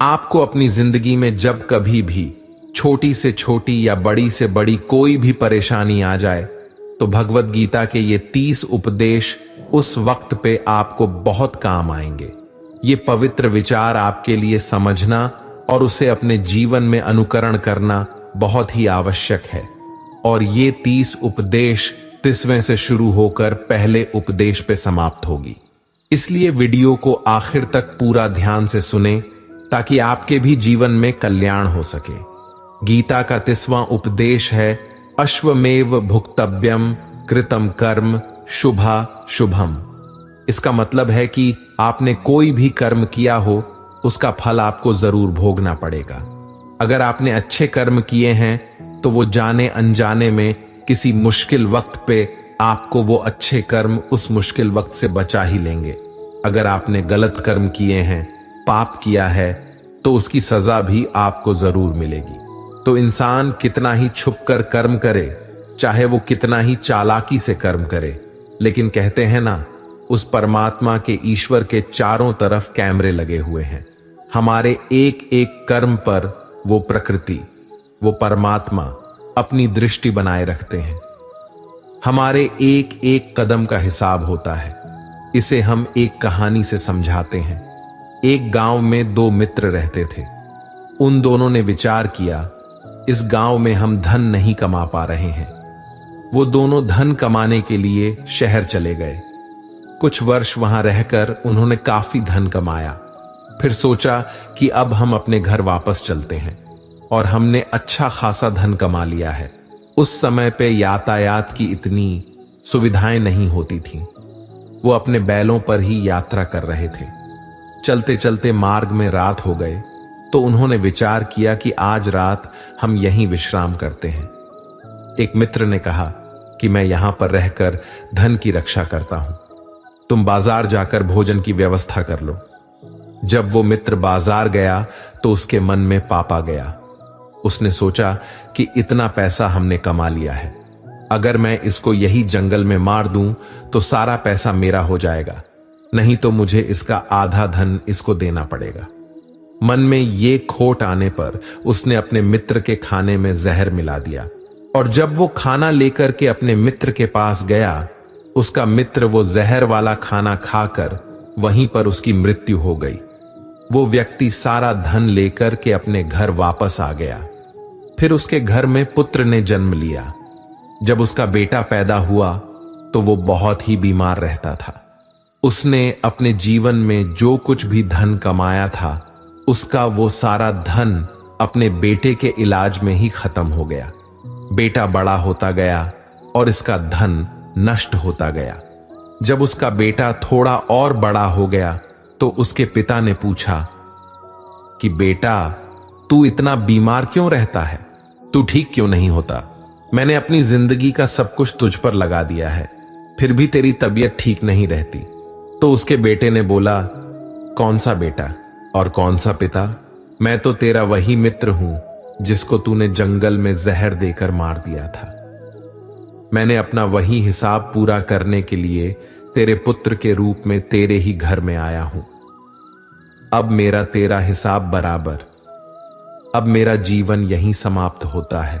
आपको अपनी जिंदगी में जब कभी भी छोटी से छोटी या बड़ी से बड़ी कोई भी परेशानी आ जाए तो भगवत गीता के ये 30 उपदेश उस वक्त पे आपको बहुत काम आएंगे। ये पवित्र विचार आपके लिए समझना और उसे अपने जीवन में अनुकरण करना बहुत ही आवश्यक है। और ये 30 उपदेश 30वें से शुरू होकर पहले उपदेश पे समाप्त होगी। इसलिए वीडियो को आखिर तक पूरा ध्यान से सुने ताकि आपके भी जीवन में कल्याण हो सके। गीता का 30वां उपदेश है अश्वमेव भुक्तव्यम कृतम कर्म शुभा शुभम। इसका मतलब है कि आपने कोई भी कर्म किया हो उसका फल आपको जरूर भोगना पड़ेगा। अगर आपने अच्छे कर्म किए हैं तो वो जाने अनजाने में किसी मुश्किल वक्त पे आपको वो अच्छे कर्म उस मुश्किल वक्त से बचा ही लेंगे। अगर आपने गलत कर्म किए हैं, पाप किया है, तो उसकी सजा भी आपको जरूर मिलेगी। तो इंसान कितना ही छुपकर कर्म करे, चाहे वो कितना ही चालाकी से कर्म करे, लेकिन कहते हैं ना, उस परमात्मा के ईश्वर के चारों तरफ कैमरे लगे हुए हैं। हमारे एक एक कर्म पर वो प्रकृति, वो परमात्मा अपनी दृष्टि बनाए रखते हैं। हमारे एक एक कदम का हिसाब होता है। इसे हम एक कहानी से समझाते हैं। एक गांव में 2 मित्र रहते थे। उन दोनों ने विचार किया, इस गांव में हम धन नहीं कमा पा रहे हैं। वो दोनों धन कमाने के लिए शहर चले गए। कुछ वर्ष वहां रहकर उन्होंने काफी धन कमाया। फिर सोचा कि अब हम अपने घर वापस चलते हैं और हमने अच्छा खासा धन कमा लिया है। उस समय पे यातायात की इतनी सुविधाएं नहीं होती थीं। वो अपने बैलों पर ही यात्रा कर रहे थे। चलते चलते मार्ग में रात हो गए तो उन्होंने विचार किया कि आज रात हम यहीं विश्राम करते हैं। एक मित्र ने कहा कि मैं यहां पर रहकर धन की रक्षा करता हूं, तुम बाजार जाकर भोजन की व्यवस्था कर लो। जब वो मित्र बाजार गया तो उसके मन में पाप आ गया। उसने सोचा कि इतना पैसा हमने कमा लिया है, अगर मैं इसको यही जंगल में मार दूं तो सारा पैसा मेरा हो जाएगा, नहीं तो मुझे इसका आधा धन इसको देना पड़ेगा। मन में ये खोट आने पर उसने अपने मित्र के खाने में जहर मिला दिया और जब वो खाना लेकर के अपने मित्र के पास गया, उसका मित्र वो जहर वाला खाना खाकर वहीं पर उसकी मृत्यु हो गई। वो व्यक्ति सारा धन लेकर के अपने घर वापस आ गया। फिर उसके घर में पुत्र ने जन्म लिया। जब उसका बेटा पैदा हुआ तो वो बहुत ही बीमार रहता था। उसने अपने जीवन में जो कुछ भी धन कमाया था उसका वो सारा धन अपने बेटे के इलाज में ही खत्म हो गया। बेटा बड़ा होता गया और इसका धन नष्ट होता गया। जब उसका बेटा थोड़ा और बड़ा हो गया तो उसके पिता ने पूछा कि बेटा, तू इतना बीमार क्यों रहता है? तू ठीक क्यों नहीं होता? मैंने अपनी जिंदगी का सब कुछ तुझ पर लगा दिया है, फिर भी तेरी तबीयत ठीक नहीं रहती। तो उसके बेटे ने बोला, कौन सा बेटा और कौन सा पिता? मैं तो तेरा वही मित्र हूं जिसको तूने जंगल में जहर देकर मार दिया था। मैंने अपना वही हिसाब पूरा करने के लिए तेरे पुत्र के रूप में तेरे ही घर में आया हूं। अब मेरा तेरा हिसाब बराबर। अब मेरा जीवन यहीं समाप्त होता है।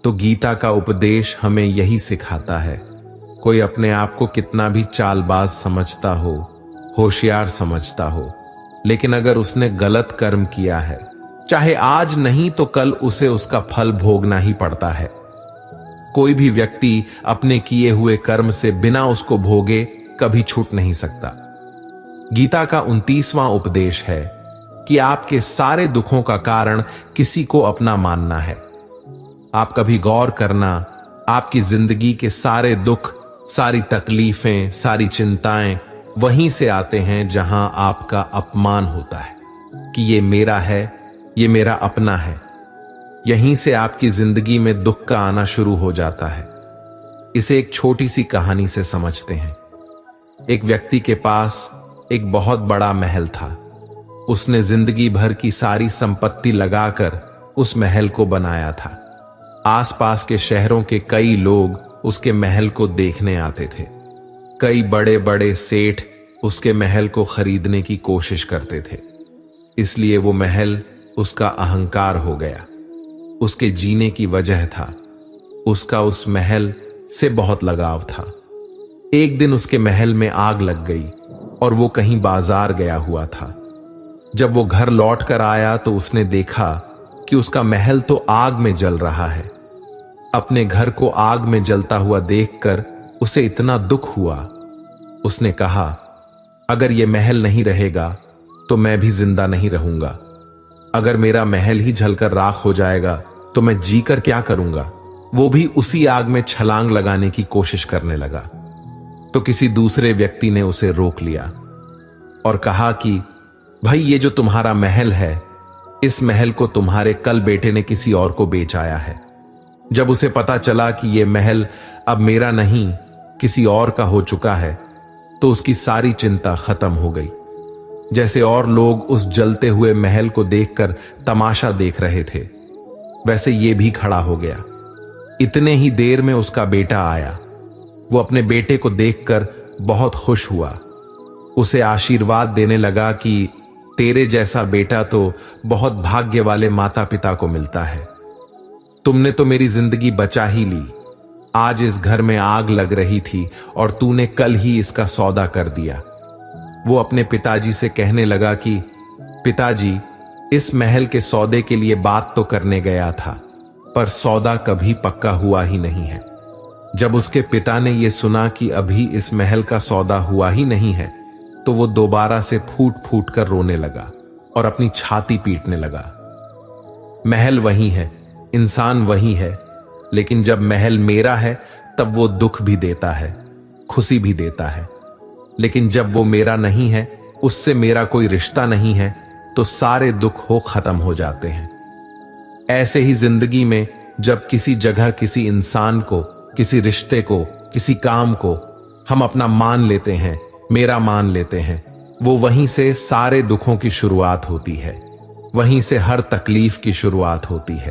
तो गीता का उपदेश हमें यही सिखाता है। कोई अपने आप को कितना भी चालबाज समझता हो, होशियार समझता हो, लेकिन अगर उसने गलत कर्म किया है, चाहे आज नहीं तो कल उसे उसका फल भोगना ही पड़ता है। कोई भी व्यक्ति अपने किए हुए कर्म से बिना उसको भोगे कभी छूट नहीं सकता। गीता का 29वां उपदेश है कि आपके सारे दुखों का कारण किसी को अपना मानना है। आप कभी गौर करना, आपकी जिंदगी के सारे दुख, सारी तकलीफें, सारी चिंताएं वहीं से आते हैं जहां आपका अपमान होता है कि ये मेरा है, ये मेरा अपना है। यहीं से आपकी जिंदगी में दुख का आना शुरू हो जाता है। इसे एक छोटी सी कहानी से समझते हैं। एक व्यक्ति के पास एक बहुत बड़ा महल था। उसने जिंदगी भर की सारी संपत्ति लगाकर उस महल को बनाया था। आसपास के शहरों के कई लोग उसके महल को देखने आते थे। कई बड़े बड़े सेठ उसके महल को खरीदने की कोशिश करते थे, इसलिए वो महल उसका अहंकार हो गया। उसके जीने की वजह था, उसका उस महल से बहुत लगाव था। एक दिन उसके महल में आग लग गई और वो कहीं बाजार गया हुआ था। जब वो घर लौट कर आया तो उसने देखा कि उसका महल तो आग में जल रहा है। अपने घर को आग में जलता हुआ देखकर उसे इतना दुख हुआ। उसने कहा, अगर ये महल नहीं रहेगा तो मैं भी जिंदा नहीं रहूंगा। अगर मेरा महल ही जलकर राख हो जाएगा तो मैं जीकर क्या करूंगा। वो भी उसी आग में छलांग लगाने की कोशिश करने लगा तो किसी दूसरे व्यक्ति ने उसे रोक लिया और कहा कि भाई, ये जो तुम्हारा महल है, इस महल को तुम्हारे कल बेटे ने किसी और को बेच आया है। जब उसे पता चला कि यह महल अब मेरा नहीं किसी और का हो चुका है तो उसकी सारी चिंता खत्म हो गई। जैसे और लोग उस जलते हुए महल को देखकर तमाशा देख रहे थे, वैसे ये भी खड़ा हो गया। इतने ही देर में उसका बेटा आया। वो अपने बेटे को देखकर बहुत खुश हुआ। उसे आशीर्वाद देने लगा कि तेरे जैसा बेटा तो बहुत भाग्य वाले माता पिता को मिलता है। तुमने तो मेरी जिंदगी बचा ही ली। आज इस घर में आग लग रही थी और तूने कल ही इसका सौदा कर दिया। वो अपने पिताजी से कहने लगा कि पिताजी, इस महल के सौदे के लिए बात तो करने गया था, पर सौदा कभी पक्का हुआ ही नहीं है। जब उसके पिता ने यह सुना कि अभी इस महल का सौदा हुआ ही नहीं है तो वो दोबारा से फूट फूट कर रोने लगा और अपनी छाती पीटने लगा। महल वही है, इंसान वही है, लेकिन जब महल मेरा है तब वो दुख भी देता है, खुशी भी देता है। लेकिन जब वो मेरा नहीं है, उससे मेरा कोई रिश्ता नहीं है, तो सारे दुख हो खत्म हो जाते हैं। ऐसे ही जिंदगी में जब किसी जगह किसी इंसान को, किसी रिश्ते को, किसी काम को हम अपना मान लेते हैं, मेरा मान लेते हैं, वो वहीं से सारे दुखों की शुरुआत होती है, वहीं से हर तकलीफ की शुरुआत होती है।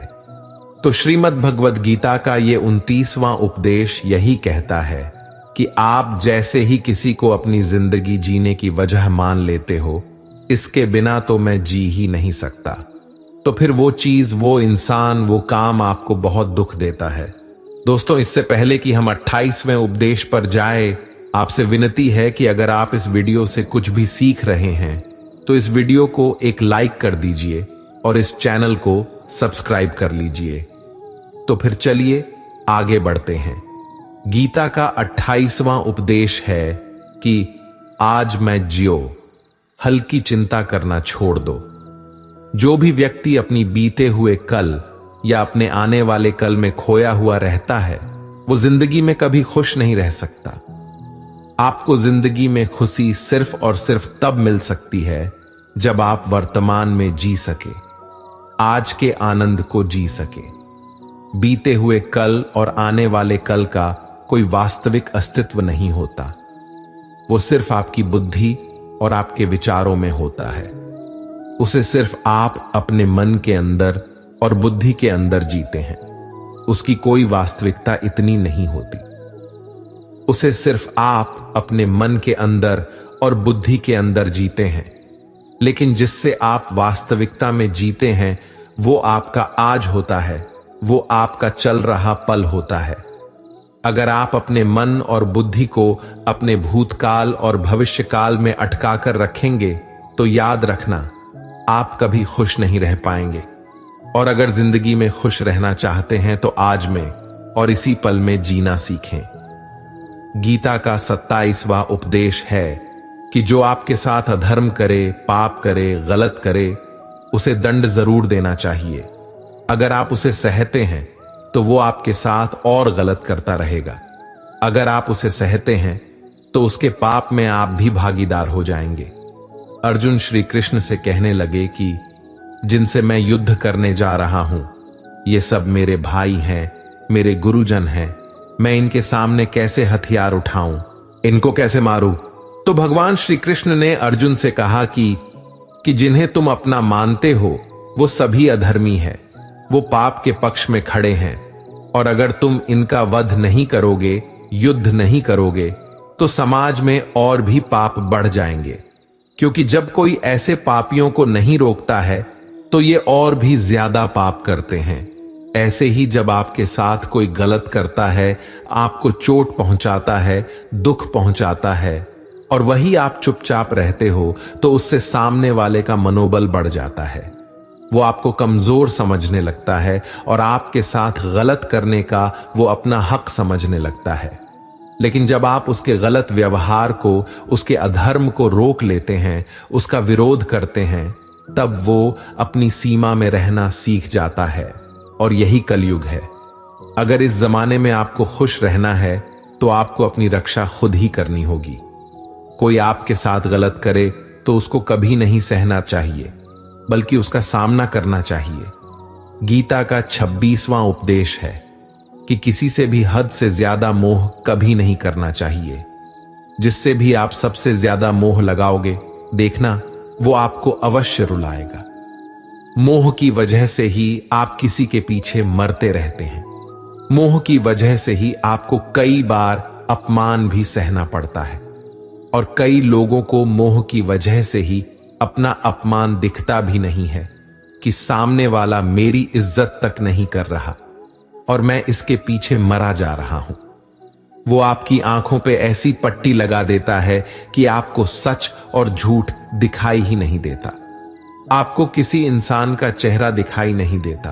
तो श्रीमद् भगवद गीता का ये 29वां उपदेश यही कहता है कि आप जैसे ही किसी को अपनी जिंदगी जीने की वजह मान लेते हो, इसके बिना तो मैं जी ही नहीं सकता, तो फिर वो चीज, वो इंसान, वो काम आपको बहुत दुख देता है। दोस्तों, इससे पहले कि हम 28वें उपदेश पर जाए, आपसे विनती है कि अगर आप इस वीडियो से कुछ भी सीख रहे हैं तो इस वीडियो को एक लाइक कर दीजिए और इस चैनल को सब्सक्राइब कर लीजिए। तो फिर चलिए आगे बढ़ते हैं। गीता का 28वां उपदेश है कि आज मैं जियो, हल्की चिंता करना छोड़ दो। जो भी व्यक्ति अपनी बीते हुए कल या अपने आने वाले कल में खोया हुआ रहता है, वो जिंदगी में कभी खुश नहीं रह सकता। आपको जिंदगी में खुशी सिर्फ और सिर्फ तब मिल सकती है जब आप वर्तमान में जी सके, आज के आनंद को जी सके। बीते हुए कल और आने वाले कल का कोई वास्तविक अस्तित्व नहीं होता, वो सिर्फ आपकी बुद्धि और आपके विचारों में होता है। उसे सिर्फ आप अपने मन के अंदर और बुद्धि के अंदर जीते हैं, उसकी कोई वास्तविकता इतनी नहीं होती। उसे सिर्फ आप अपने मन के अंदर और बुद्धि के अंदर जीते हैं, लेकिन जिससे आप वास्तविकता में जीते हैं वो आपका आज होता है, वो आपका चल रहा पल होता है। अगर आप अपने मन और बुद्धि को अपने भूतकाल और भविष्यकाल में अटकाकर रखेंगे तो याद रखना, आप कभी खुश नहीं रह पाएंगे। और अगर जिंदगी में खुश रहना चाहते हैं तो आज में और इसी पल में जीना सीखें। गीता का 27वां उपदेश है कि जो आपके साथ अधर्म करे, पाप करे, गलत करे, उसे दंड जरूर देना चाहिए। अगर आप उसे सहते हैं तो वो आपके साथ और गलत करता रहेगा। अगर आप उसे सहते हैं तो उसके पाप में आप भी भागीदार हो जाएंगे। अर्जुन श्री कृष्ण से कहने लगे कि जिनसे मैं युद्ध करने जा रहा हूं, ये सब मेरे भाई हैं, मेरे गुरुजन हैं, मैं इनके सामने कैसे हथियार उठाऊं, इनको कैसे मारूं? तो भगवान श्री कृष्ण ने अर्जुन से कहा कि जिन्हें तुम अपना मानते हो वो सभी अधर्मी है, वो पाप के पक्ष में खड़े हैं, और अगर तुम इनका वध नहीं करोगे, युद्ध नहीं करोगे, तो समाज में और भी पाप बढ़ जाएंगे, क्योंकि जब कोई ऐसे पापियों को नहीं रोकता है तो ये और भी ज्यादा पाप करते हैं। ऐसे ही जब आपके साथ कोई गलत करता है, आपको चोट पहुंचाता है, दुख पहुंचाता है, और वही आप चुपचाप रहते हो, तो उससे सामने वाले का मनोबल बढ़ जाता है। वो आपको कमजोर समझने लगता है और आपके साथ गलत करने का वो अपना हक समझने लगता है। लेकिन जब आप उसके गलत व्यवहार को, उसके अधर्म को रोक लेते हैं, उसका विरोध करते हैं, तब वो अपनी सीमा में रहना सीख जाता है। और यही कलयुग है। अगर इस जमाने में आपको खुश रहना है तो आपको अपनी रक्षा खुद ही करनी होगी। कोई आपके साथ गलत करे तो उसको कभी नहीं सहना चाहिए, बल्कि उसका सामना करना चाहिए। गीता का 26वां उपदेश है कि किसी से भी हद से ज्यादा मोह कभी नहीं करना चाहिए। जिससे भी आप सबसे ज्यादा मोह लगाओगे, देखना वो आपको अवश्य रुलाएगा। मोह की वजह से ही आप किसी के पीछे मरते रहते हैं। मोह की वजह से ही आपको कई बार अपमान भी सहना पड़ता है, और कई लोगों को मोह की वजह से ही अपना अपमान दिखता भी नहीं है कि सामने वाला मेरी इज्जत तक नहीं कर रहा और मैं इसके पीछे मरा जा रहा हूं। वो आपकी आंखों पे ऐसी पट्टी लगा देता है कि आपको सच और झूठ दिखाई ही नहीं देता। आपको किसी इंसान का चेहरा दिखाई नहीं देता।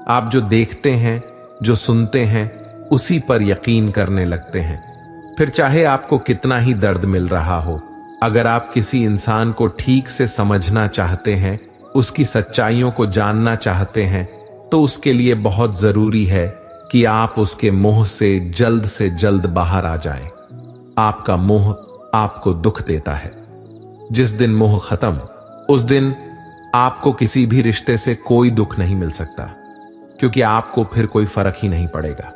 आप जो देखते हैं, जो सुनते हैं, उसी पर यकीन करने लगते हैं। फिर चाहे आपको कितना ही दर्द मिल रहा हो, अगर आप किसी इंसान को ठीक से समझना चाहते हैं, उसकी सच्चाइयों को जानना चाहते हैं, तो उसके लिए बहुत जरूरी है कि आप उसके मोह से जल्द बाहर आ जाएं। आपका मोह आपको दुख देता है। जिस दिन मोह खत्म, उस दिन आपको किसी भी रिश्ते से कोई दुख नहीं मिल सकता, क्योंकि आपको फिर कोई फर्क ही नहीं पड़ेगा।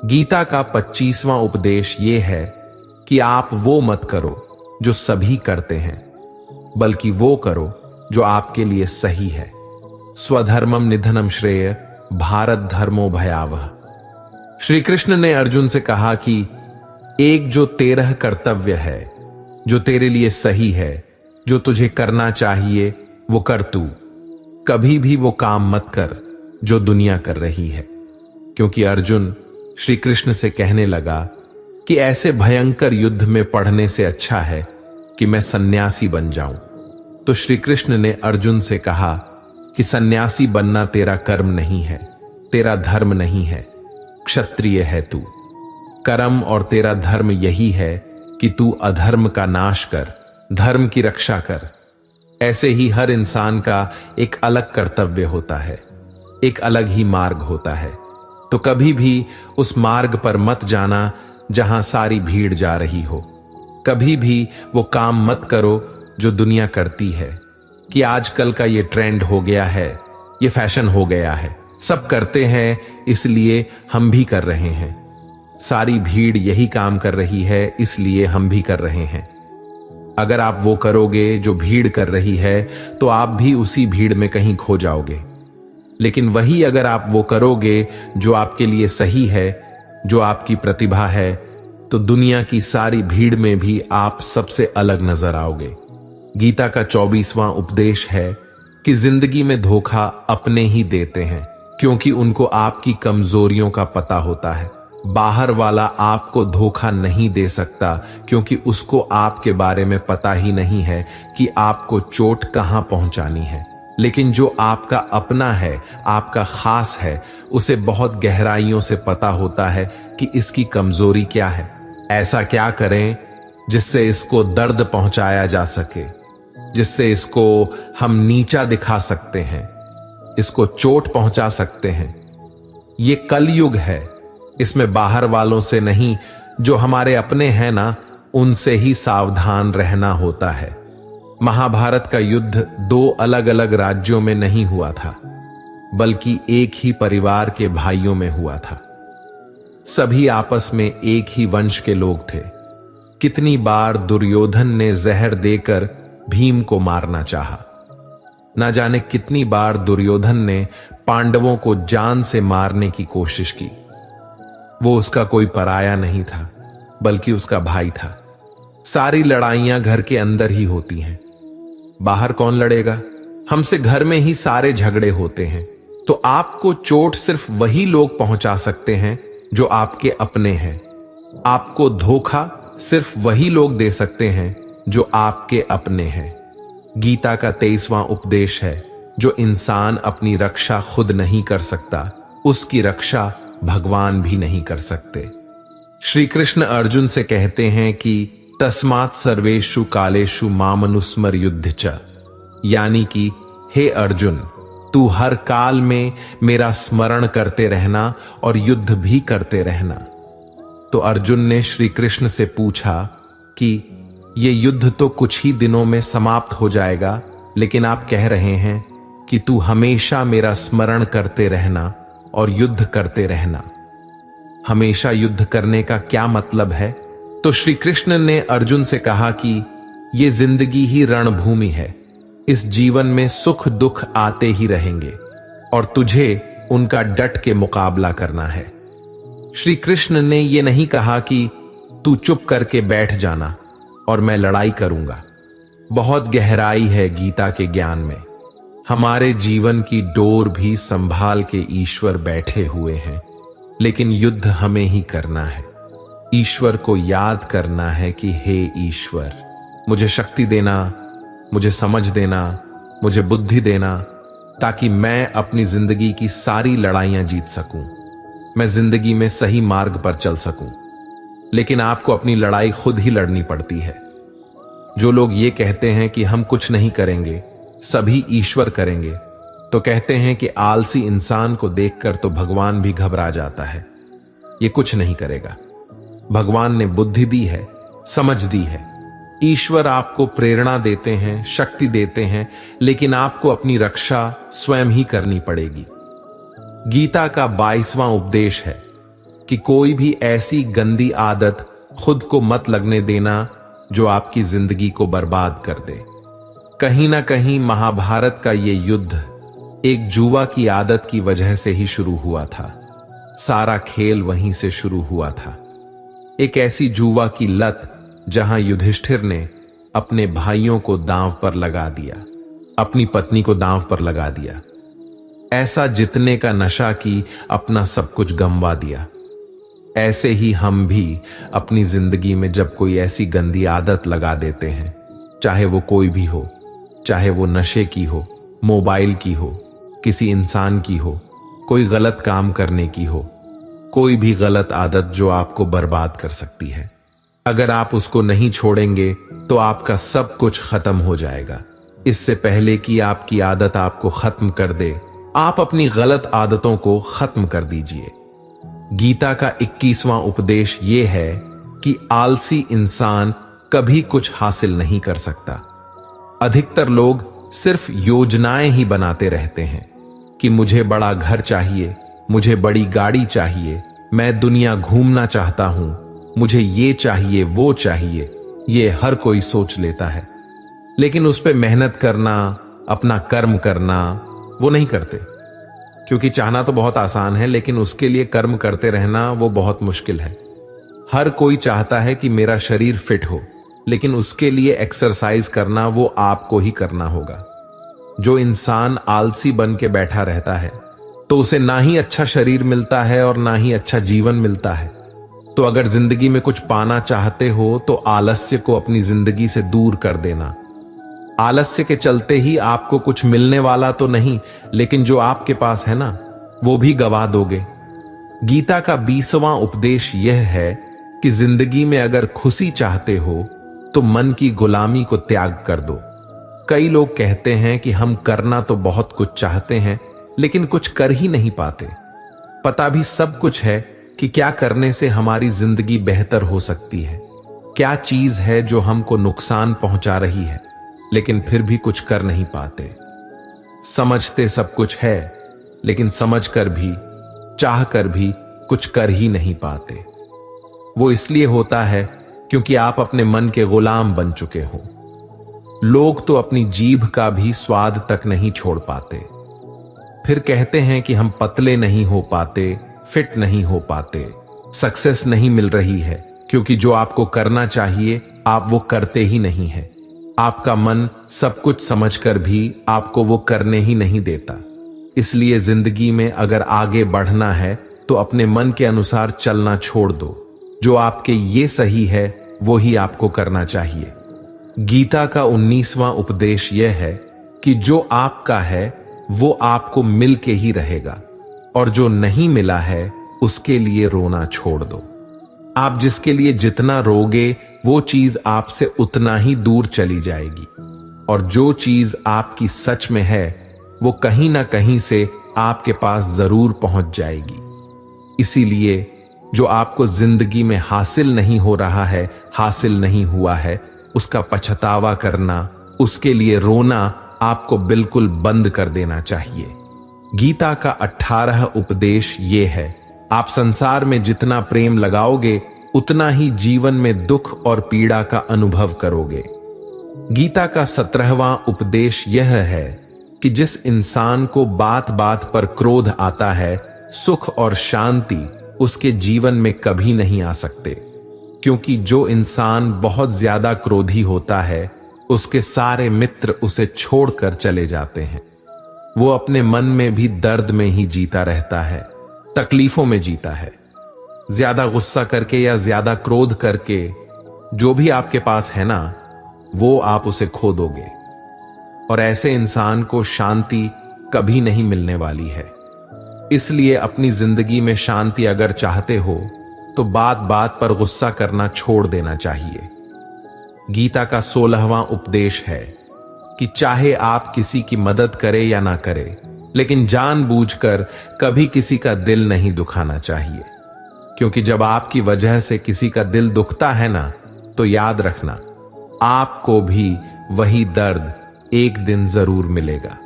गीता का 25वां उपदेश यह है कि आप वो मत करो जो सभी करते हैं, बल्कि वो करो जो आपके लिए सही है। स्वधर्मम निधनम श्रेय भारत धर्मो भयावह। श्री कृष्ण ने अर्जुन से कहा कि एक जो 13 कर्तव्य है, जो तेरे लिए सही है, जो तुझे करना चाहिए वो कर तू। कभी भी वो काम मत कर जो दुनिया कर रही है। क्योंकि अर्जुन श्री कृष्ण से कहने लगा कि ऐसे भयंकर युद्ध में पढ़ने से अच्छा है कि मैं सन्यासी बन जाऊं। तो श्री कृष्ण ने अर्जुन से कहा कि सन्यासी बनना तेरा कर्म नहीं है, तेरा धर्म नहीं है, क्षत्रिय है तू। कर्म और तेरा धर्म यही है कि तू अधर्म का नाश कर, धर्म की रक्षा कर। ऐसे ही हर इंसान का एक अलग कर्तव्य होता है, एक अलग ही मार्ग होता है। तो कभी भी उस मार्ग पर मत जाना जहां सारी भीड़ जा रही हो। कभी भी वो काम मत करो जो दुनिया करती है, कि आजकल का ये ट्रेंड हो गया है, ये फैशन हो गया है, सब करते हैं इसलिए हम भी कर रहे हैं। सारी भीड़ यही काम कर रही है इसलिए हम भी कर रहे हैं। अगर आप वो करोगे जो भीड़ कर रही है तो आप भी उसी भीड़ में कहीं खो जाओगे। लेकिन वही अगर आप वो करोगे जो आपके लिए सही है, जो आपकी प्रतिभा है, तो दुनिया की सारी भीड़ में भी आप सबसे अलग नजर आओगे। गीता का 24वां उपदेश है कि जिंदगी में धोखा अपने ही देते हैं, क्योंकि उनको आपकी कमजोरियों का पता होता है। बाहर वाला आपको धोखा नहीं दे सकता, क्योंकि उसको आपके बारे में पता ही नहीं है कि आपको चोट कहां पहुंचानी है। लेकिन जो आपका अपना है, आपका खास है, उसे बहुत गहराइयों से पता होता है कि इसकी कमजोरी क्या है। ऐसा क्या करें जिससे इसको दर्द पहुंचाया जा सके, जिससे इसको हम नीचा दिखा सकते हैं, इसको चोट पहुंचा सकते हैं। ये कलयुग है, इसमें बाहर वालों से नहीं, जो हमारे अपने हैं ना, उनसे ही सावधान रहना होता है। महाभारत का युद्ध 2 अलग अलग राज्यों में नहीं हुआ था, बल्कि एक ही परिवार के भाइयों में हुआ था। सभी आपस में एक ही वंश के लोग थे। कितनी बार दुर्योधन ने जहर देकर भीम को मारना चाहा। ना जाने कितनी बार दुर्योधन ने पांडवों को जान से मारने की कोशिश की। वो उसका कोई पराया नहीं था, बल्कि उसका भाई था। सारी लड़ाइयां घर के अंदर ही होती हैं, बाहर कौन लड़ेगा? हमसे घर में ही सारे झगड़े होते हैं। तो आपको चोट सिर्फ वही लोग पहुंचा सकते हैं जो आपके अपने हैं। आपको धोखा सिर्फ वही लोग दे सकते हैं जो आपके अपने हैं। गीता का 23वां उपदेश है, जो इंसान अपनी रक्षा खुद नहीं कर सकता, उसकी रक्षा भगवान भी नहीं कर सकते। श्री कृष्ण अर्जुन से कहते हैं कि तस्मात् सर्वेषु कालेषु मामनुस्मर युद्ध च, यानी कि हे अर्जुन, तू हर काल में मेरा स्मरण करते रहना और युद्ध भी करते रहना। तो अर्जुन ने श्री कृष्ण से पूछा कि ये युद्ध तो कुछ ही दिनों में समाप्त हो जाएगा, लेकिन आप कह रहे हैं कि तू हमेशा मेरा स्मरण करते रहना और युद्ध करते रहना। हमेशा युद्ध करने का क्या मतलब है? तो श्री कृष्ण ने अर्जुन से कहा कि ये जिंदगी ही रणभूमि है। इस जीवन में सुख दुख आते ही रहेंगे और तुझे उनका डट के मुकाबला करना है। श्री कृष्ण ने यह नहीं कहा कि तू चुप करके बैठ जाना और मैं लड़ाई करूंगा। बहुत गहराई है गीता के ज्ञान में। हमारे जीवन की डोर भी संभाल के ईश्वर बैठे हुए हैं, लेकिन युद्ध हमें ही करना है। ईश्वर को याद करना है कि हे ईश्वर, मुझे शक्ति देना, मुझे समझ देना, मुझे बुद्धि देना, ताकि मैं अपनी जिंदगी की सारी लड़ाइयां जीत सकूं, मैं जिंदगी में सही मार्ग पर चल सकूं। लेकिन आपको अपनी लड़ाई खुद ही लड़नी पड़ती है। जो लोग ये कहते हैं कि हम कुछ नहीं करेंगे, सभी ईश्वर करेंगे, तो कहते हैं कि आलसी इंसान को देखकर तो भगवान भी घबरा जाता है। ये कुछ नहीं करेगा। भगवान ने बुद्धि दी है, समझ दी है। ईश्वर आपको प्रेरणा देते हैं, शक्ति देते हैं, लेकिन आपको अपनी रक्षा स्वयं ही करनी पड़ेगी। गीता का 22वां उपदेश है कि कोई भी ऐसी गंदी आदत खुद को मत लगने देना जो आपकी जिंदगी को बर्बाद कर दे। कहीं ना कहीं महाभारत का ये युद्ध एक जुआ की आदत की वजह से ही शुरू हुआ था। सारा खेल वहीं से शुरू हुआ था। एक ऐसी जुआ की लत जहां युधिष्ठिर ने अपने भाइयों को दांव पर लगा दिया, अपनी पत्नी को दांव पर लगा दिया। ऐसा जितने का नशा की अपना सब कुछ गंवा दिया। ऐसे ही हम भी अपनी जिंदगी में जब कोई ऐसी गंदी आदत लगा देते हैं, चाहे वो कोई भी हो, चाहे वो नशे की हो, मोबाइल की हो, किसी इंसान की हो, कोई गलत काम करने की हो, कोई भी गलत आदत जो आपको बर्बाद कर सकती है, अगर आप उसको नहीं छोड़ेंगे तो आपका सब कुछ खत्म हो जाएगा। इससे पहले कि आपकी आदत आपको खत्म कर दे, आप अपनी गलत आदतों को खत्म कर दीजिए। गीता का 21वां उपदेश यह है कि आलसी इंसान कभी कुछ हासिल नहीं कर सकता। अधिकतर लोग सिर्फ योजनाएं ही बनाते रहते हैं कि मुझे बड़ा घर चाहिए, मुझे बड़ी गाड़ी चाहिए, मैं दुनिया घूमना चाहता हूं, मुझे ये चाहिए, वो चाहिए। ये हर कोई सोच लेता है, लेकिन उस पर मेहनत करना, अपना कर्म करना, वो नहीं करते। क्योंकि चाहना तो बहुत आसान है, लेकिन उसके लिए कर्म करते रहना वो बहुत मुश्किल है। हर कोई चाहता है कि मेरा शरीर फिट हो, लेकिन उसके लिए एक्सरसाइज करना वो आपको ही करना होगा। जो इंसान आलसी बन के बैठा रहता है तो उसे ना ही अच्छा शरीर मिलता है और ना ही अच्छा जीवन मिलता है। तो अगर जिंदगी में कुछ पाना चाहते हो तो आलस्य को अपनी जिंदगी से दूर कर देना। आलस्य के चलते ही आपको कुछ मिलने वाला तो नहीं, लेकिन जो आपके पास है ना, वो भी गवा दोगे। गीता का 20वां उपदेश यह है कि जिंदगी में अगर खुशी चाहते हो तो मन की गुलामी को त्याग कर दो। कई लोग कहते हैं कि हम करना तो बहुत कुछ चाहते हैं, लेकिन कुछ कर ही नहीं पाते। पता भी सब कुछ है कि क्या करने से हमारी जिंदगी बेहतर हो सकती है, क्या चीज है जो हमको नुकसान पहुंचा रही है, लेकिन फिर भी कुछ कर नहीं पाते। समझते सब कुछ है, लेकिन समझकर भी, चाहकर भी कुछ कर ही नहीं पाते। वो इसलिए होता है क्योंकि आप अपने मन के गुलाम बन चुके हो। लोग तो अपनी जीभ का भी स्वाद तक नहीं छोड़ पाते। फिर कहते हैं कि हम पतले नहीं हो पाते, फिट नहीं हो पाते, सक्सेस नहीं मिल रही है, क्योंकि जो आपको करना चाहिए आप वो करते ही नहीं हैं। आपका मन सब कुछ समझकर भी आपको वो करने ही नहीं देता। इसलिए जिंदगी में अगर आगे बढ़ना है तो अपने मन के अनुसार चलना छोड़ दो। जो आपके ये सही है वो ही आपको करना चाहिए। गीता का 19वां उपदेश यह है कि जो आपका है वो आपको मिल के ही रहेगा, और जो नहीं मिला है उसके लिए रोना छोड़ दो। आप जिसके लिए जितना रोगे वो चीज आपसे उतना ही दूर चली जाएगी, और जो चीज आपकी सच में है वो कहीं ना कहीं से आपके पास जरूर पहुंच जाएगी। इसीलिए जो आपको जिंदगी में हासिल नहीं हो रहा है, हासिल नहीं हुआ है, उसका पछतावा करना, उसके लिए रोना आपको बिल्कुल बंद कर देना चाहिए। गीता का 18 उपदेश ये है, आप संसार में जितना प्रेम लगाओगे उतना ही जीवन में दुख और पीड़ा का अनुभव करोगे। गीता का 17वां उपदेश यह है कि जिस इंसान को बात बात पर क्रोध आता है, सुख और शांति उसके जीवन में कभी नहीं आ सकते, क्योंकि जो इंसान बहुत ज्यादा क्रोधी होता है उसके सारे मित्र उसे छोड़कर चले जाते हैं। वो अपने मन में भी दर्द में ही जीता रहता है, तकलीफों में जीता है। ज्यादा गुस्सा करके या ज्यादा क्रोध करके जो भी आपके पास है ना, वो आप उसे खो दोगे, और ऐसे इंसान को शांति कभी नहीं मिलने वाली है। इसलिए अपनी जिंदगी में शांति अगर चाहते हो तो बात बात पर गुस्सा करना छोड़ देना चाहिए। गीता का 16वां उपदेश है कि चाहे आप किसी की मदद करें या ना करें, लेकिन जानबूझकर कभी किसी का दिल नहीं दुखाना चाहिए, क्योंकि जब आपकी वजह से किसी का दिल दुखता है ना, तो याद रखना आपको भी वही दर्द एक दिन जरूर मिलेगा।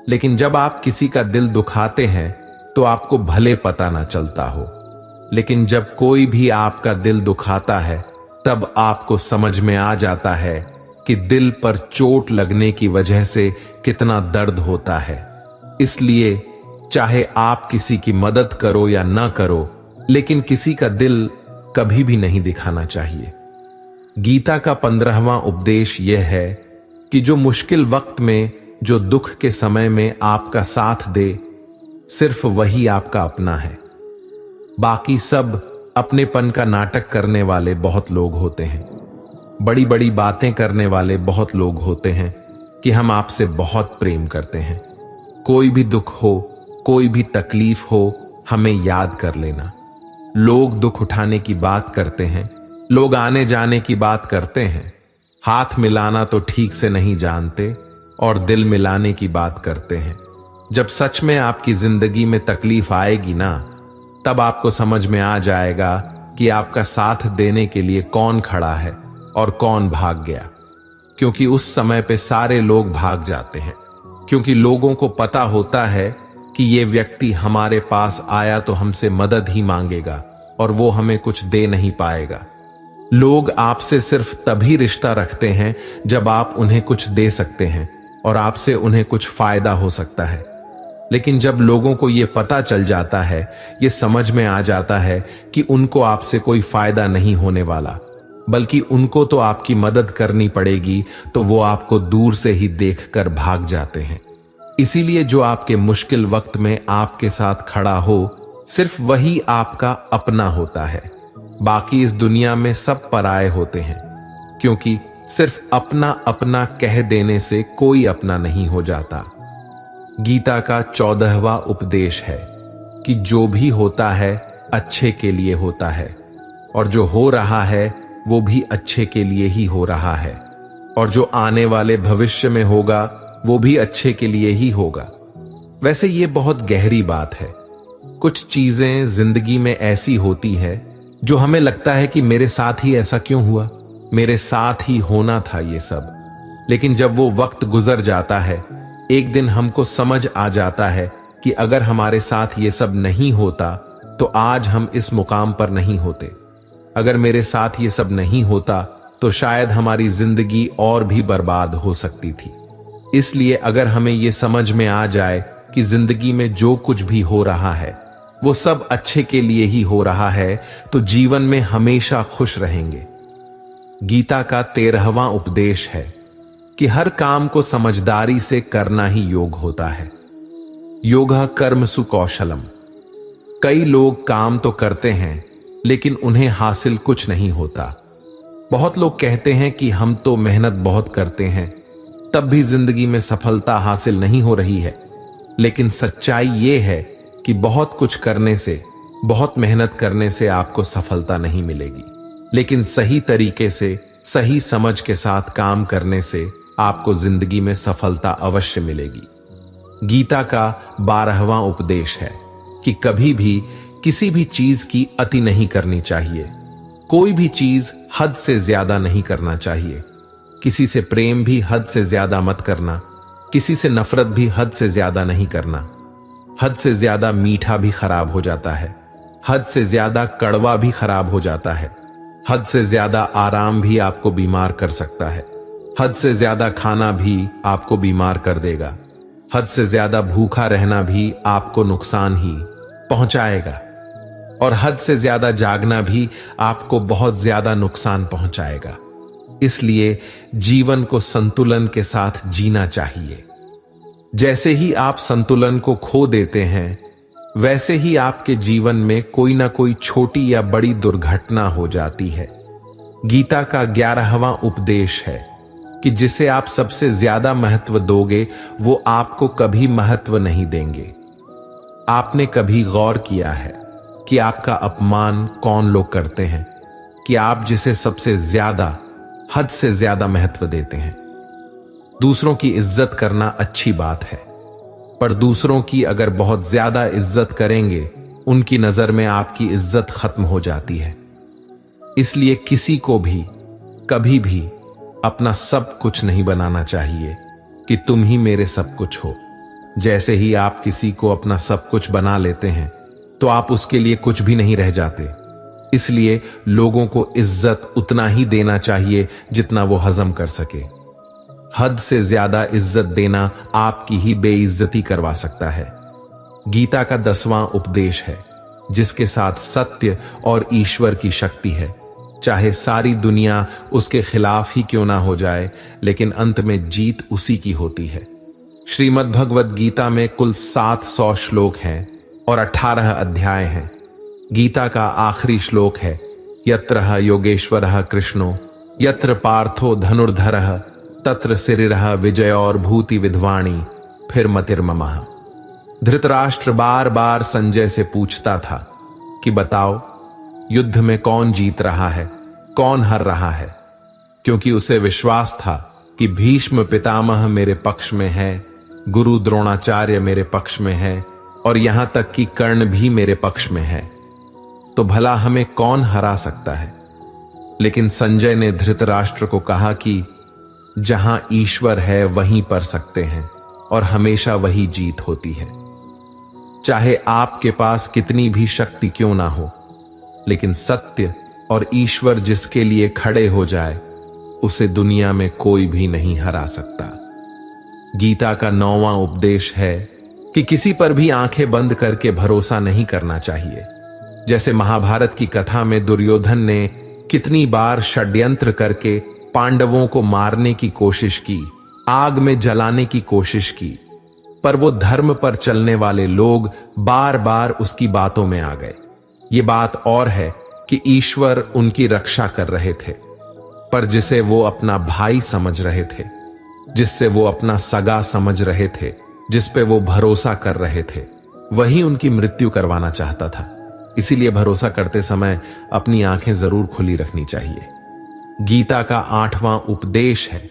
लेकिन जब आप किसी का दिल दुखाते हैं तो आपको भले पता ना चलता हो, लेकिन जब कोई भी आपका दिल दुखाता है तब आपको समझ में आ जाता है कि दिल पर चोट लगने की वजह से कितना दर्द होता है। इसलिए चाहे आप किसी की मदद करो या ना करो, लेकिन किसी का दिल कभी भी नहीं दिखाना चाहिए। गीता का 15वां उपदेश यह है कि जो मुश्किल वक्त में, जो दुख के समय में आपका साथ दे, सिर्फ वही आपका अपना है। बाकी सब अपनेपन का नाटक करने वाले बहुत लोग होते हैं, बड़ी बड़ी बातें करने वाले बहुत लोग होते हैं कि हम आपसे बहुत प्रेम करते हैं। कोई भी दुख हो, कोई भी तकलीफ हो, हमें याद कर लेना। लोग दुख उठाने की बात करते हैं, लोग आने जाने की बात करते हैं, हाथ मिलाना तो ठीक से नहीं जानते और दिल मिलाने की बात करते हैं। जब सच में आपकी जिंदगी में तकलीफ आएगी ना, तब आपको समझ में आ जाएगा कि आपका साथ देने के लिए कौन खड़ा है और कौन भाग गया, क्योंकि उस समय पे सारे लोग भाग जाते हैं, क्योंकि लोगों को पता होता है कि ये व्यक्ति हमारे पास आया तो हमसे मदद ही मांगेगा और वो हमें कुछ दे नहीं पाएगा। लोग आपसे सिर्फ तभी रिश्ता रखते हैं जब आप उन्हें कुछ दे सकते हैं और आपसे उन्हें कुछ फायदा हो सकता है। लेकिन जब लोगों को ये पता चल जाता है, ये समझ में आ जाता है कि उनको आपसे कोई फायदा नहीं होने वाला, बल्कि उनको तो आपकी मदद करनी पड़ेगी, तो वो आपको दूर से ही देखकर भाग जाते हैं। इसीलिए जो आपके मुश्किल वक्त में आपके साथ खड़ा हो, सिर्फ वही आपका अपना होता है। बाकी इस दुनिया में सब पराये होते हैं, क्योंकि सिर्फ अपना अपना कह देने से कोई अपना नहीं हो जाता। गीता का 14वां उपदेश है कि जो भी होता है अच्छे के लिए होता है, और जो हो रहा है वो भी अच्छे के लिए ही हो रहा है, और जो आने वाले भविष्य में होगा वो भी अच्छे के लिए ही होगा। वैसे ये बहुत गहरी बात है। कुछ चीजें जिंदगी में ऐसी होती है जो हमें लगता है कि मेरे साथ ही ऐसा क्यों हुआ, मेरे साथ ही होना था ये सब। लेकिन जब वो वक्त गुजर जाता है, एक दिन हमको समझ आ जाता है कि अगर हमारे साथ ये सब नहीं होता तो आज हम इस मुकाम पर नहीं होते। अगर मेरे साथ ये सब नहीं होता तो शायद हमारी जिंदगी और भी बर्बाद हो सकती थी। इसलिए अगर हमें ये समझ में आ जाए कि जिंदगी में जो कुछ भी हो रहा है वो सब अच्छे के लिए ही हो रहा है, तो जीवन में हमेशा खुश रहेंगे। गीता का 13वां उपदेश है कि हर काम को समझदारी से करना ही योग होता है। योगः कर्मसु कौशलम। कई लोग काम तो करते हैं लेकिन उन्हें हासिल कुछ नहीं होता। बहुत लोग कहते हैं कि हम तो मेहनत बहुत करते हैं, तब भी जिंदगी में सफलता हासिल नहीं हो रही है। लेकिन सच्चाई यह है कि बहुत कुछ करने से, बहुत मेहनत करने से आपको सफलता नहीं मिलेगी, लेकिन सही तरीके से, सही समझ के साथ काम करने से आपको जिंदगी में सफलता अवश्य मिलेगी। गीता का 12वां उपदेश है कि कभी भी किसी भी चीज की अति नहीं करनी चाहिए। कोई भी चीज हद से ज्यादा नहीं करना चाहिए। किसी से प्रेम भी हद से ज्यादा मत करना, किसी से नफरत भी हद से ज्यादा नहीं करना। हद से ज्यादा मीठा भी खराब हो जाता है, हद से ज्यादा कड़वा भी खराब हो जाता है। हद से ज्यादा आराम भी आपको बीमार कर सकता है, हद से ज्यादा खाना भी आपको बीमार कर देगा। हद से ज्यादा भूखा रहना भी आपको नुकसान ही पहुंचाएगा, और हद से ज्यादा जागना भी आपको बहुत ज्यादा नुकसान पहुंचाएगा। इसलिए जीवन को संतुलन के साथ जीना चाहिए। जैसे ही आप संतुलन को खो देते हैं, वैसे ही आपके जीवन में कोई ना कोई छोटी या बड़ी दुर्घटना हो जाती है। गीता का 11वां उपदेश है कि जिसे आप सबसे ज्यादा महत्व दोगे, वो आपको कभी महत्व नहीं देंगे। आपने कभी गौर किया है कि आपका अपमान कौन लोग करते हैं? कि आप जिसे सबसे ज्यादा, हद से ज्यादा महत्व देते हैं। दूसरों की इज्जत करना अच्छी बात है, पर दूसरों की अगर बहुत ज्यादा इज्जत करेंगे, उनकी नजर में आपकी इज्जत खत्म हो जाती है। इसलिए किसी को भी कभी भी अपना सब कुछ नहीं बनाना चाहिए कि तुम ही मेरे सब कुछ हो। जैसे ही आप किसी को अपना सब कुछ बना लेते हैं, तो आप उसके लिए कुछ भी नहीं रह जाते। इसलिए लोगों को इज्जत उतना ही देना चाहिए जितना वो हजम कर सके। हद से ज्यादा इज्जत देना आपकी ही बेइज्जती करवा सकता है। गीता का 10वां उपदेश है जिसके साथ सत्य और ईश्वर की शक्ति है। चाहे सारी दुनिया उसके खिलाफ ही क्यों ना हो जाए, लेकिन अंत में जीत उसी की होती है। श्रीमद् भगवद गीता में कुल 700 श्लोक हैं और 18 अध्याय हैं। गीता का आखिरी श्लोक है, यत्र योगेश्वरः कृष्णो यत्र पार्थो धनुर्धरः तत्र सिरिरः विजयोर भूति विद्वाणी फिर मतिर्ममः। धृतराष्ट्र बार बार संजय से पूछता था कि बताओ, युद्ध में कौन जीत रहा है, कौन हार रहा है? क्योंकि उसे विश्वास था कि भीष्म पितामह मेरे पक्ष में है, गुरु द्रोणाचार्य मेरे पक्ष में है, और यहां तक कि कर्ण भी मेरे पक्ष में है। तो भला हमें कौन हरा सकता है? लेकिन संजय ने धृतराष्ट्र को कहा कि जहां ईश्वर है वहीं पर सकते हैं, और हमेशा वही जीत होती है। चाहे आपके पास कितनी भी शक्ति क्यों ना हो, लेकिन सत्य और ईश्वर जिसके लिए खड़े हो जाए, उसे दुनिया में कोई भी नहीं हरा सकता। गीता का 9वां उपदेश है कि किसी पर भी आंखें बंद करके भरोसा नहीं करना चाहिए। जैसे महाभारत की कथा में दुर्योधन ने कितनी बार षड्यंत्र करके पांडवों को मारने की कोशिश की, आग में जलाने की कोशिश की, पर वो धर्म पर चलने वाले लोग बार बार उसकी बातों में आ गए। ये बात और है कि ईश्वर उनकी रक्षा कर रहे थे, पर जिसे वो अपना भाई समझ रहे थे, जिससे वो अपना सगा समझ रहे थे, जिस पे वो भरोसा कर रहे थे, वही उनकी मृत्यु करवाना चाहता था। इसीलिए भरोसा करते समय अपनी आंखें जरूर खुली रखनी चाहिए। गीता का 8वां उपदेश है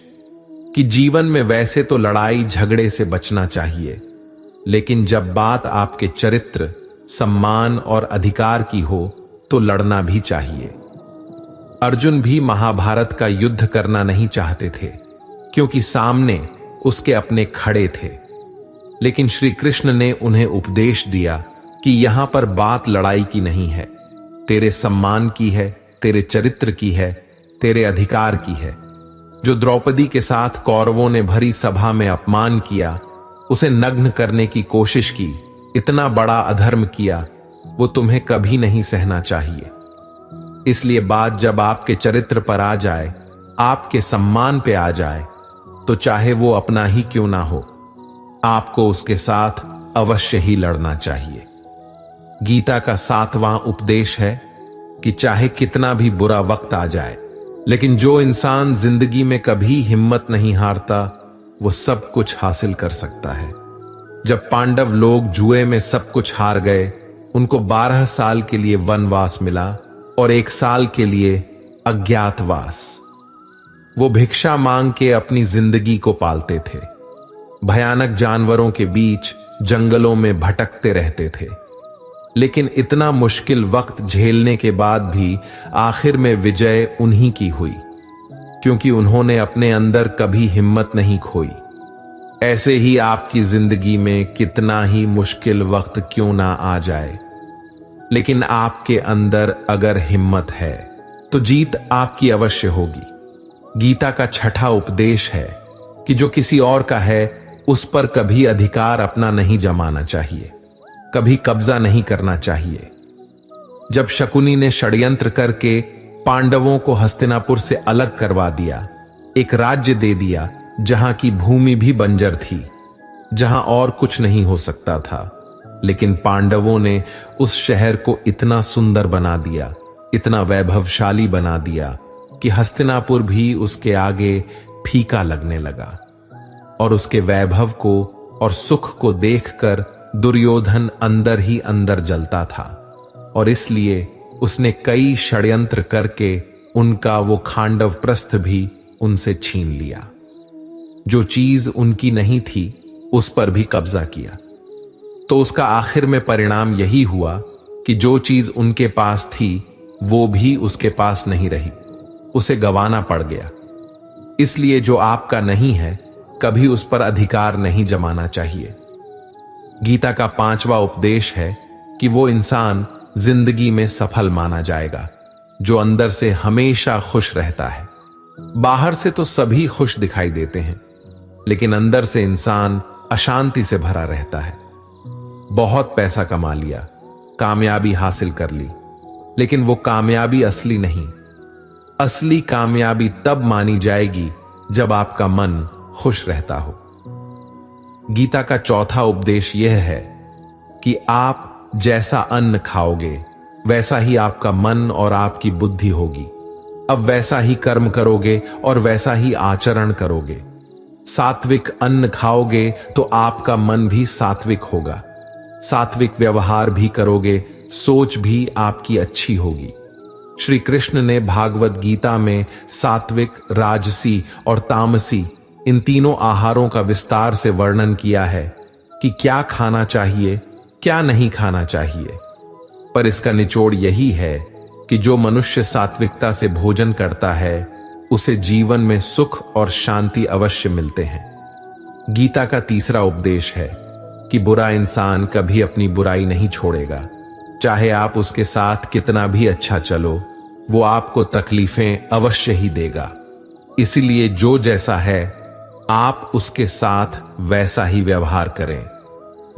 कि जीवन में वैसे तो लड़ाई झगड़े से बचना चाहिए, लेकिन जब बात आपके चरित्र, सम्मान और अधिकार की हो तो लड़ना भी चाहिए। अर्जुन भी महाभारत का युद्ध करना नहीं चाहते थे, क्योंकि सामने उसके अपने खड़े थे। लेकिन श्री कृष्ण ने उन्हें उपदेश दिया कि यहां पर बात लड़ाई की नहीं है, तेरे सम्मान की है, तेरे चरित्र की है, तेरे अधिकार की है। जो द्रौपदी के साथ कौरवों ने भरी सभा में अपमान किया, उसे नग्न करने की कोशिश की, इतना बड़ा अधर्म किया, वो तुम्हें कभी नहीं सहना चाहिए। इसलिए बात जब आपके चरित्र पर आ जाए, आपके सम्मान पे आ जाए, तो चाहे वो अपना ही क्यों ना हो, आपको उसके साथ अवश्य ही लड़ना चाहिए। गीता का 7वां उपदेश है कि चाहे कितना भी बुरा वक्त आ जाए, लेकिन जो इंसान जिंदगी में कभी हिम्मत नहीं हारता, वो सब कुछ हासिल कर सकता है। जब पांडव लोग जुए में सब कुछ हार गए, उनको 12 साल के लिए वनवास मिला और 1 साल के लिए अज्ञातवास। वो भिक्षा मांग के अपनी जिंदगी को पालते थे, भयानक जानवरों के बीच जंगलों में भटकते रहते थे। लेकिन इतना मुश्किल वक्त झेलने के बाद भी आखिर में विजय उन्हीं की हुई, क्योंकि उन्होंने अपने अंदर कभी हिम्मत नहीं खोई। ऐसे ही आपकी जिंदगी में कितना ही मुश्किल वक्त क्यों ना आ जाए, लेकिन आपके अंदर अगर हिम्मत है तो जीत आपकी अवश्य होगी। गीता का 6ठा उपदेश है कि जो किसी और का है उस पर कभी अधिकार अपना नहीं जमाना चाहिए, कभी कब्जा नहीं करना चाहिए। जब शकुनी ने षड्यंत्र करके पांडवों को हस्तिनापुर से अलग करवा दिया, एक राज्य दे दिया जहां की भूमि भी बंजर थी, जहां और कुछ नहीं हो सकता था, लेकिन पांडवों ने उस शहर को इतना सुंदर बना दिया, इतना वैभवशाली बना दिया कि हस्तिनापुर भी उसके आगे फीका लगने लगा। और उसके वैभव को और सुख को देखकर दुर्योधन अंदर ही अंदर जलता था, और इसलिए उसने कई षड्यंत्र करके उनका वो खांडव प्रस्थ भी उनसे छीन लिया। जो चीज उनकी नहीं थी उस पर भी कब्जा किया। तो उसका आखिर में परिणाम यही हुआ कि जो चीज उनके पास थी वो भी उसके पास नहीं रही, उसे गंवाना पड़ गया। इसलिए जो आपका नहीं है कभी उस पर अधिकार नहीं जमाना चाहिए। गीता का 5वां उपदेश है कि वो इंसान जिंदगी में सफल माना जाएगा जो अंदर से हमेशा खुश रहता है। बाहर से तो सभी खुश दिखाई देते हैं, लेकिन अंदर से इंसान अशांति से भरा रहता है। बहुत पैसा कमा लिया, कामयाबी हासिल कर ली, लेकिन वो कामयाबी असली नहीं। असली कामयाबी तब मानी जाएगी जब आपका मन खुश रहता हो। गीता का 4था उपदेश यह है कि आप जैसा अन्न खाओगे वैसा ही आपका मन और आपकी बुद्धि होगी। अब वैसा ही कर्म करोगे और वैसा ही आचरण करोगे। सात्विक अन्न खाओगे तो आपका मन भी सात्विक होगा, सात्विक व्यवहार भी करोगे, सोच भी आपकी अच्छी होगी। श्री कृष्ण ने भागवत गीता में सात्विक, राजसी और तामसी इन तीनों आहारों का विस्तार से वर्णन किया है कि क्या खाना चाहिए, क्या नहीं खाना चाहिए। पर इसका निचोड़ यही है कि जो मनुष्य सात्विकता से भोजन करता है उसे जीवन में सुख और शांति अवश्य मिलते हैं। गीता का 3रा उपदेश है कि बुरा इंसान कभी अपनी बुराई नहीं छोड़ेगा। चाहे आप उसके साथ कितना भी अच्छा चलो, वो आपको तकलीफें अवश्य ही देगा। इसीलिए जो जैसा है आप उसके साथ वैसा ही व्यवहार करें।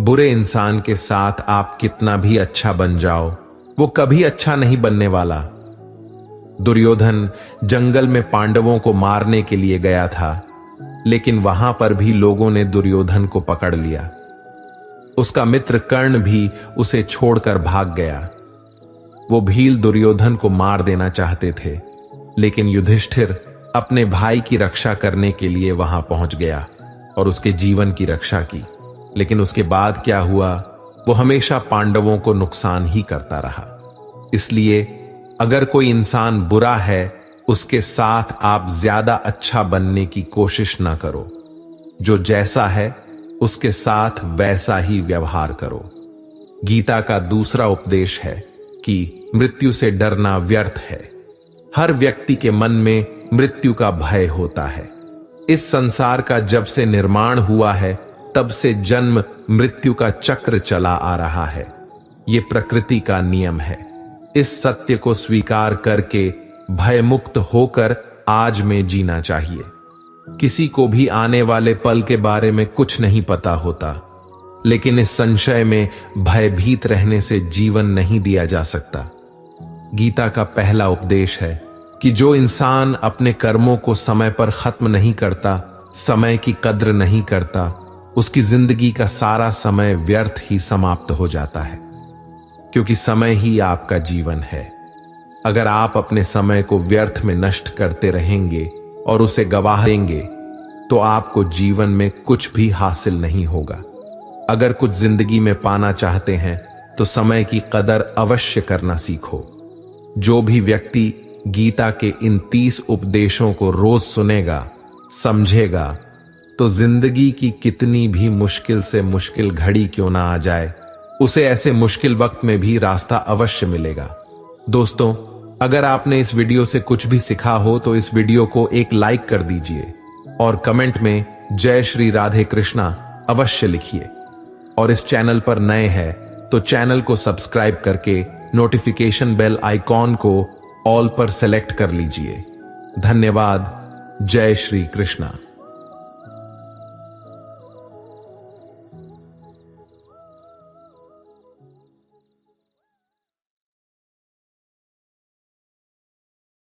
बुरे इंसान के साथ आप कितना भी अच्छा बन जाओ, वो कभी अच्छा नहीं बनने वाला। दुर्योधन जंगल में पांडवों को मारने के लिए गया था, लेकिन वहां पर भी लोगों ने दुर्योधन को पकड़ लिया। उसका मित्र कर्ण भी उसे छोड़कर भाग गया। वो भील दुर्योधन को मार देना चाहते थे, लेकिन युधिष्ठिर अपने भाई की रक्षा करने के लिए वहां पहुंच गया और उसके जीवन की रक्षा की। लेकिन उसके बाद क्या हुआ, वो हमेशा पांडवों को नुकसान ही करता रहा। इसलिए अगर कोई इंसान बुरा है, उसके साथ आप ज्यादा अच्छा बनने की कोशिश ना करो। जो जैसा है उसके साथ वैसा ही व्यवहार करो। गीता का 2रा उपदेश है कि मृत्यु से डरना व्यर्थ है। हर व्यक्ति के मन में मृत्यु का भय होता है। इस संसार का जब से निर्माण हुआ है तब से जन्म मृत्यु का चक्र चला आ रहा है। यह प्रकृति का नियम है। इस सत्य को स्वीकार करके भयमुक्त होकर आज में जीना चाहिए। किसी को भी आने वाले पल के बारे में कुछ नहीं पता होता। लेकिन इस संशय में भयभीत रहने से जीवन नहीं दिया जा सकता। गीता का पहला उपदेश है कि जो इंसान अपने कर्मों को समय पर खत्म नहीं करता, समय की कद्र नहीं करता, उसकी जिंदगी का सारा समय व्यर्थ ही समाप्त हो जाता है, क्योंकि समय ही आपका जीवन है। अगर आप अपने समय को व्यर्थ में नष्ट करते रहेंगे और उसे गवा देंगे तो आपको जीवन में कुछ भी हासिल नहीं होगा। अगर कुछ जिंदगी में पाना चाहते हैं तो समय की कदर अवश्य करना सीखो। जो भी व्यक्ति गीता के इन 30 उपदेशों को रोज सुनेगा, समझेगा, तो जिंदगी की कितनी भी मुश्किल से मुश्किल घड़ी क्यों ना आ जाए, उसे ऐसे मुश्किल वक्त में भी रास्ता अवश्य मिलेगा। दोस्तों, अगर आपने इस वीडियो से कुछ भी सीखा हो तो इस वीडियो को एक लाइक कर दीजिए और कमेंट में जय श्री राधे कृष्णा अवश्य लिखिए। और इस चैनल पर नए हैं तो चैनल को सब्सक्राइब करके नोटिफिकेशन बेल आइकॉन को ऑल पर सेलेक्ट कर लीजिए। धन्यवाद। जय श्री कृष्णा।